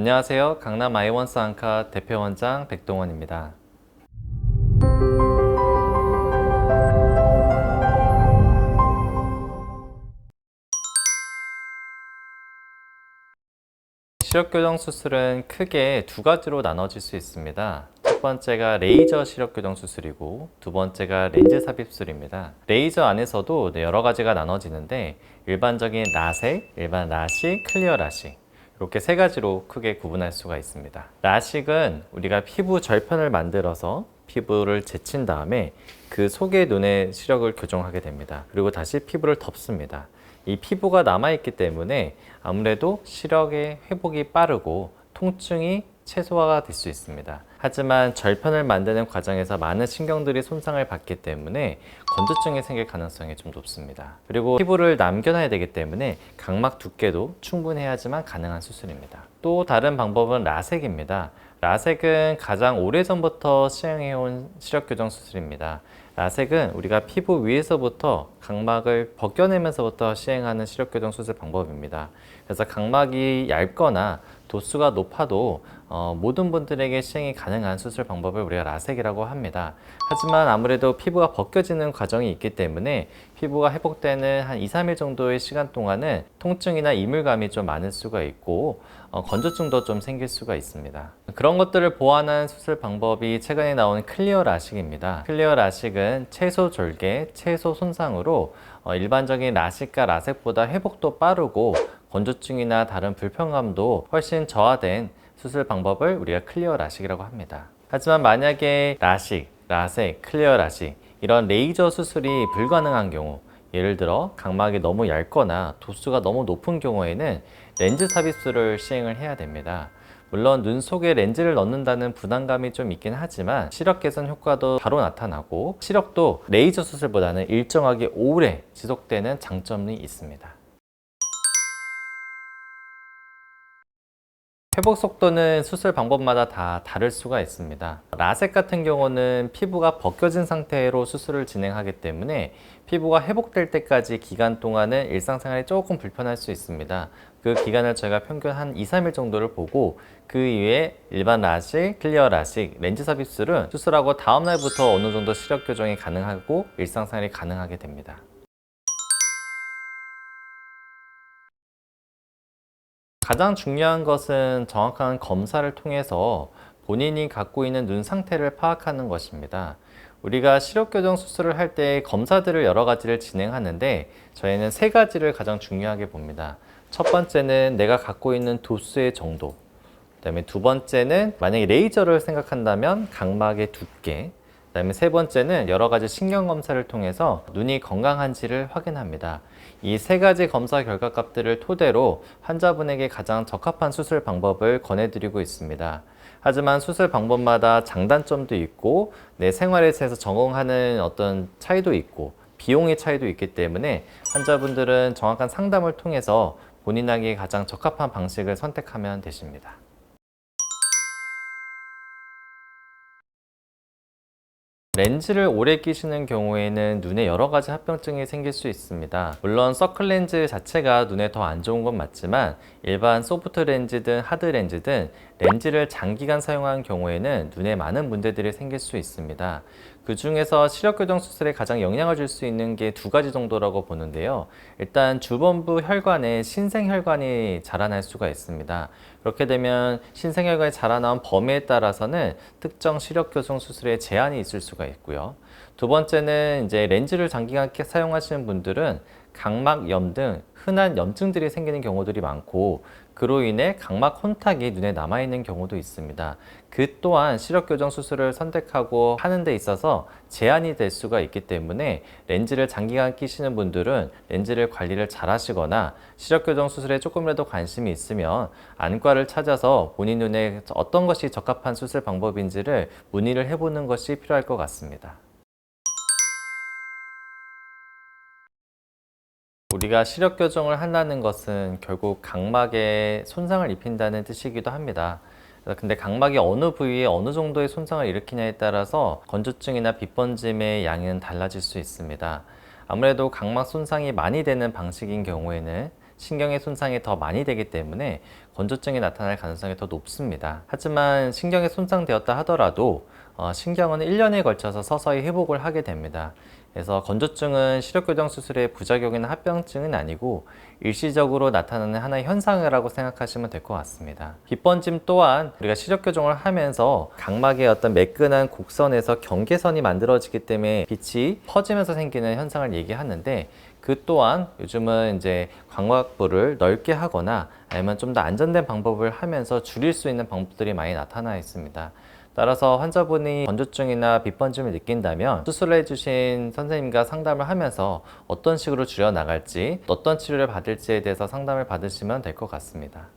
안녕하세요. 강남 아이원스 안과 대표원장 백동원입니다. 시력교정 수술은 크게 두 가지로 나눠질 수 있습니다. 첫 번째가 레이저 시력교정 수술이고 두 번째가 렌즈 삽입술입니다. 레이저 안에서도 여러 가지가 나눠지는데 일반적인 라섹, 일반 라식, 클리어 라식 이렇게 세 가지로 크게 구분할 수가 있습니다. 라식은 우리가 피부 절편을 만들어서 피부를 제친 다음에 그 속에 눈의 시력을 교정하게 됩니다. 그리고 다시 피부를 덮습니다. 이 피부가 남아있기 때문에 아무래도 시력의 회복이 빠르고 통증이 최소화가 될 수 있습니다. 하지만 절편을 만드는 과정에서 많은 신경들이 손상을 받기 때문에 건조증이 생길 가능성이 좀 높습니다. 그리고 피부를 남겨놔야 되기 때문에 각막 두께도 충분해야지만 가능한 수술입니다. 또 다른 방법은 라섹입니다. 라섹은 가장 오래전부터 시행해온 시력교정 수술입니다. 라섹은 우리가 피부 위에서부터 각막을 벗겨내면서부터 시행하는 시력교정 수술 방법입니다. 그래서 각막이 얇거나 도수가 높아도 모든 분들에게 시행이 가능한 수술 방법을 우리가 라섹이라고 합니다. 하지만 아무래도 피부가 벗겨지는 과정이 있기 때문에 피부가 회복되는 한 2-3일 정도의 시간 동안은 통증이나 이물감이 좀 많을 수가 있고 건조증도 좀 생길 수가 있습니다. 그런 것들을 보완한 수술 방법이 최근에 나온 클리어 라식입니다. 클리어 라식은 최소 졸개, 최소 손상으로 일반적인 라식과 라섹보다 회복도 빠르고 건조증이나 다른 불편감도 훨씬 저하된 수술 방법을 우리가 클리어 라식이라고 합니다. 하지만 만약에 라식, 라섹, 클리어 라식 이런 레이저 수술이 불가능한 경우, 예를 들어 각막이 너무 얇거나 도수가 너무 높은 경우에는 렌즈 삽입술을 시행을 해야 됩니다. 물론 눈 속에 렌즈를 넣는다는 부담감이 좀 있긴 하지만 시력 개선 효과도 바로 나타나고 시력도 레이저 수술보다는 일정하게 오래 지속되는 장점이 있습니다. 회복 속도는 수술 방법마다 다 다를 수가 있습니다. 라섹 같은 경우는 피부가 벗겨진 상태로 수술을 진행하기 때문에 피부가 회복될 때까지 기간 동안은 일상생활이 조금 불편할 수 있습니다. 그 기간을 저희가 평균 한 2-3일 정도를 보고 그 이후에 일반 라식, 클리어 라식, 렌즈 삽입술은 수술하고 다음 날부터 어느 정도 시력 교정이 가능하고 일상생활이 가능하게 됩니다. 가장 중요한 것은 정확한 검사를 통해서 본인이 갖고 있는 눈 상태를 파악하는 것입니다. 우리가 시력교정 수술을 할 때 검사들을 여러 가지를 진행하는데 저희는 세 가지를 가장 중요하게 봅니다. 첫 번째는 내가 갖고 있는 도수의 정도, 그 다음에 두 번째는 만약에 레이저를 생각한다면 각막의 두께, 그 다음에 세 번째는 여러 가지 신경 검사를 통해서 눈이 건강한지를 확인합니다. 이 세 가지 검사 결과값들을 토대로 환자분에게 가장 적합한 수술 방법을 권해드리고 있습니다. 하지만 수술 방법마다 장단점도 있고 내 생활에 대해서 적응하는 어떤 차이도 있고 비용의 차이도 있기 때문에 환자분들은 정확한 상담을 통해서 본인에게 가장 적합한 방식을 선택하면 되십니다. 렌즈를 오래 끼시는 경우에는 눈에 여러 가지 합병증이 생길 수 있습니다. 물론 서클 렌즈 자체가 눈에 더 안 좋은 건 맞지만 일반 소프트 렌즈든 하드 렌즈든 렌즈를 장기간 사용한 경우에는 눈에 많은 문제들이 생길 수 있습니다. 그 중에서 시력교정 수술에 가장 영향을 줄 수 있는 게 두 가지 정도라고 보는데요. 일단 주범부 혈관에 신생혈관이 자라날 수가 있습니다. 그렇게 되면 신생혈관이 자라나온 범위에 따라서는 특정 시력교정 수술에 제한이 있을 수가 있고요. 두 번째는 이제 렌즈를 장기간 사용하시는 분들은 각막염 등 흔한 염증들이 생기는 경우들이 많고 그로 인해 각막 혼탁이 눈에 남아있는 경우도 있습니다. 그 또한 시력교정 수술을 선택하고 하는 데 있어서 제한이 될 수가 있기 때문에 렌즈를 장기간 끼시는 분들은 렌즈를 관리를 잘 하시거나 시력교정 수술에 조금이라도 관심이 있으면 안과를 찾아서 본인 눈에 어떤 것이 적합한 수술 방법인지를 문의를 해보는 것이 필요할 것 같습니다. 우리가 시력 교정을 한다는 것은 결국 각막에 손상을 입힌다는 뜻이기도 합니다. 근데 각막이 어느 부위에 어느 정도의 손상을 일으키냐에 따라서 건조증이나 빛번짐의 양은 달라질 수 있습니다. 아무래도 각막 손상이 많이 되는 방식인 경우에는 신경의 손상이 더 많이 되기 때문에 건조증이 나타날 가능성이 더 높습니다. 하지만 신경이 손상되었다 하더라도 신경은 1년에 걸쳐서 서서히 회복을 하게 됩니다. 그래서 건조증은 시력교정 수술의 부작용이나 합병증은 아니고 일시적으로 나타나는 하나의 현상이라고 생각하시면 될 것 같습니다. 빗번짐 또한 우리가 시력교정을 하면서 각막의 어떤 매끈한 곡선에서 경계선이 만들어지기 때문에 빛이 퍼지면서 생기는 현상을 얘기하는데, 그 또한 요즘은 이제 광각부를 넓게 하거나 아니면 좀 더 안전된 방법을 하면서 줄일 수 있는 방법들이 많이 나타나 있습니다. 따라서 환자분이 건조증이나 빗번짐을 느낀다면 수술을 해주신 선생님과 상담을 하면서 어떤 식으로 줄여나갈지, 어떤 치료를 받을지에 대해서 상담을 받으시면 될 것 같습니다.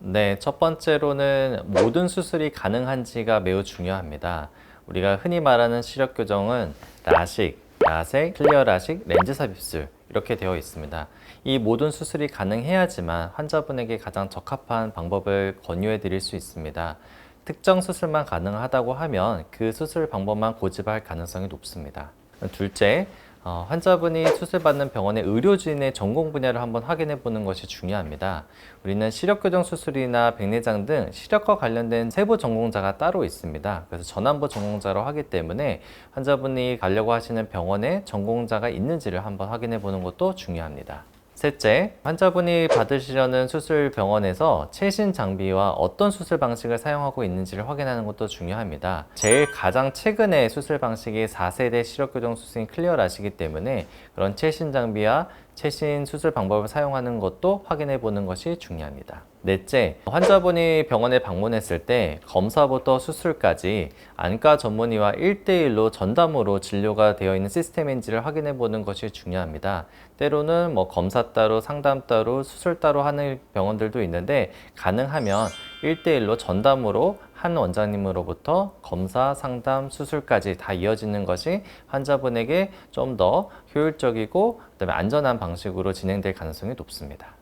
네, 첫 번째로는 모든 수술이 가능한지가 매우 중요합니다. 우리가 흔히 말하는 시력 교정은 라식, 라섹, 클리어 라식, 렌즈 삽입술 이렇게 되어 있습니다. 이 모든 수술이 가능해야지만 환자분에게 가장 적합한 방법을 권유해 드릴 수 있습니다. 특정 수술만 가능하다고 하면 그 수술 방법만 고집할 가능성이 높습니다. 둘째, 환자분이 수술받는 병원의 의료진의 전공 분야를 한번 확인해 보는 것이 중요합니다. 우리는 시력교정 수술이나 백내장 등 시력과 관련된 세부 전공자가 따로 있습니다. 그래서 전환부 전공자로 하기 때문에 환자분이 가려고 하시는 병원에 전공자가 있는지를 한번 확인해 보는 것도 중요합니다. 셋째, 환자분이 받으시려는 수술 병원에서 최신 장비와 어떤 수술 방식을 사용하고 있는지를 확인하는 것도 중요합니다. 제일 가장 최근의 수술 방식이 4세대 시력교정 수술인 클리어 라식이기 때문에 그런 최신 장비와 최신 수술 방법을 사용하는 것도 확인해 보는 것이 중요합니다. 넷째, 환자분이 병원에 방문했을 때 검사부터 수술까지 안과 전문의와 1대1로 전담으로 진료가 되어 있는 시스템인지를 확인해 보는 것이 중요합니다. 때로는 검사 따로, 상담 따로, 수술 따로 하는 병원들도 있는데, 가능하면 1대1로 전담으로 한 원장님으로부터 검사, 상담, 수술까지 다 이어지는 것이 환자분에게 좀 더 효율적이고 그다음에 안전한 방식으로 진행될 가능성이 높습니다.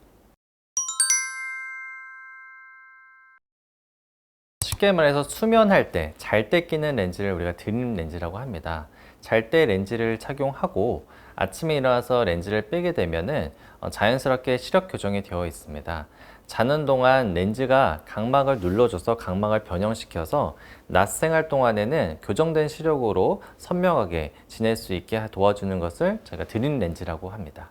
쉽게 말해서 수면할 때, 잘 때 끼는 렌즈를 우리가 드림 렌즈라고 합니다. 잘 때 렌즈를 착용하고 아침에 일어나서 렌즈를 빼게 되면은 자연스럽게 시력 교정이 되어 있습니다. 자는 동안 렌즈가 각막을 눌러줘서 각막을 변형시켜서 낮 생활 동안에는 교정된 시력으로 선명하게 지낼 수 있게 도와주는 것을 저희가 드림 렌즈라고 합니다.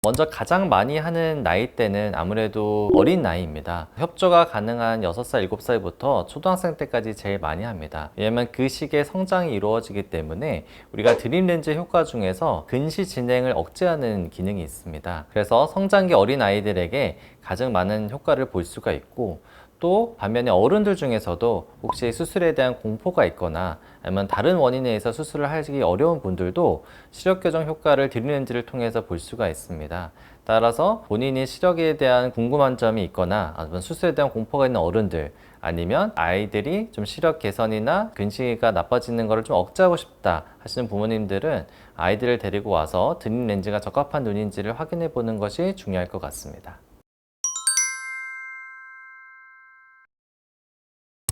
먼저 가장 많이 하는 나이대는 아무래도 어린 나이입니다. 협조가 가능한 6살, 7살부터 초등학생 때까지 제일 많이 합니다. 왜냐면 그 시기에 성장이 이루어지기 때문에 우리가 드림 렌즈 효과 중에서 근시 진행을 억제하는 기능이 있습니다. 그래서 성장기 어린 아이들에게 가장 많은 효과를 볼 수가 있고, 또 반면에 어른들 중에서도 혹시 수술에 대한 공포가 있거나 아니면 다른 원인에 의해서 수술을 하기 어려운 분들도 시력 교정 효과를 드림 렌즈를 통해서 볼 수가 있습니다. 따라서 본인이 시력에 대한 궁금한 점이 있거나 아니면 수술에 대한 공포가 있는 어른들, 아니면 아이들이 좀 시력 개선이나 근시가 나빠지는 것을 좀 억제하고 싶다 하시는 부모님들은 아이들을 데리고 와서 드림 렌즈가 적합한 눈인지를 확인해 보는 것이 중요할 것 같습니다.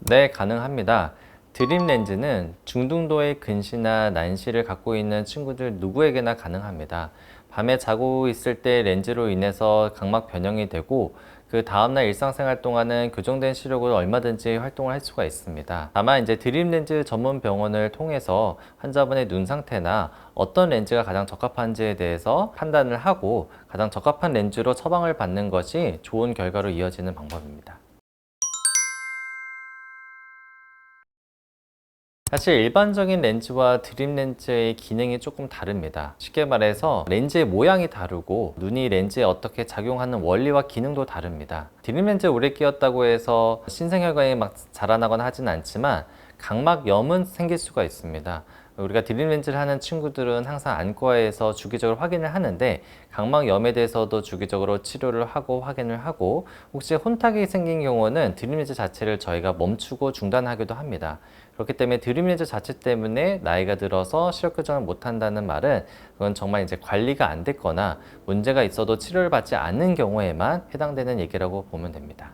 네, 가능합니다. 드림 렌즈는 중등도의 근시나 난시를 갖고 있는 친구들 누구에게나 가능합니다. 밤에 자고 있을 때 렌즈로 인해서 각막 변형이 되고, 그 다음날 일상생활 동안은 교정된 시력으로 얼마든지 활동을 할 수가 있습니다. 다만 이제 드림 렌즈 전문 병원을 통해서 환자분의 눈 상태나 어떤 렌즈가 가장 적합한지에 대해서 판단을 하고 가장 적합한 렌즈로 처방을 받는 것이 좋은 결과로 이어지는 방법입니다. 사실 일반적인 렌즈와 드림 렌즈의 기능이 조금 다릅니다. 쉽게 말해서 렌즈의 모양이 다르고 눈이 렌즈에 어떻게 작용하는 원리와 기능도 다릅니다. 드림 렌즈에 오래 끼었다고 해서 신생혈관이 막 자라나거나 하진 않지만 각막염은 생길 수가 있습니다. 우리가 드림 렌즈를 하는 친구들은 항상 안과에서 주기적으로 확인을 하는데, 각막염에 대해서도 주기적으로 치료를 하고 확인을 하고, 혹시 혼탁이 생긴 경우는 드림 렌즈 자체를 저희가 멈추고 중단하기도 합니다. 그렇기 때문에 드림 렌즈 자체 때문에 나이가 들어서 시력 교정을 못한다는 말은 그건 정말 이제 관리가 안 됐거나 문제가 있어도 치료를 받지 않는 경우에만 해당되는 얘기라고 보면 됩니다.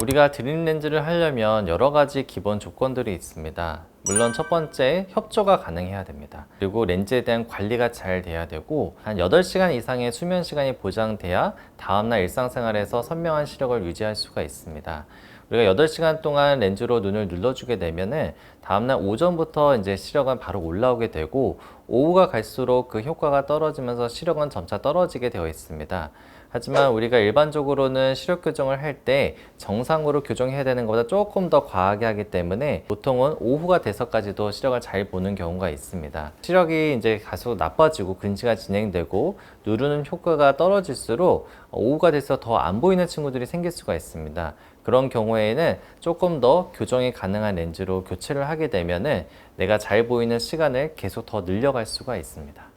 우리가 드림 렌즈를 하려면 여러 가지 기본 조건들이 있습니다. 물론 첫 번째, 협조가 가능해야 됩니다. 그리고 렌즈에 대한 관리가 잘 돼야 되고 한 8시간 이상의 수면 시간이 보장돼야 다음날 일상생활에서 선명한 시력을 유지할 수가 있습니다. 우리가 8시간 동안 렌즈로 눈을 눌러주게 되면은 다음날 오전부터 이제 시력은 바로 올라오게 되고 오후가 갈수록 그 효과가 떨어지면서 시력은 점차 떨어지게 되어 있습니다. 하지만 우리가 일반적으로는 시력 교정을 할 때 정상으로 교정해야 되는 것보다 조금 더 과하게 하기 때문에 보통은 오후가 돼서까지도 시력을 잘 보는 경우가 있습니다. 시력이 이제 계속 나빠지고 근시가 진행되고 누르는 효과가 떨어질수록 오후가 돼서 더 안 보이는 친구들이 생길 수가 있습니다. 그런 경우에는 조금 더 교정이 가능한 렌즈로 교체를 하게 되면은 내가 잘 보이는 시간을 계속 더 늘려갈 수가 있습니다.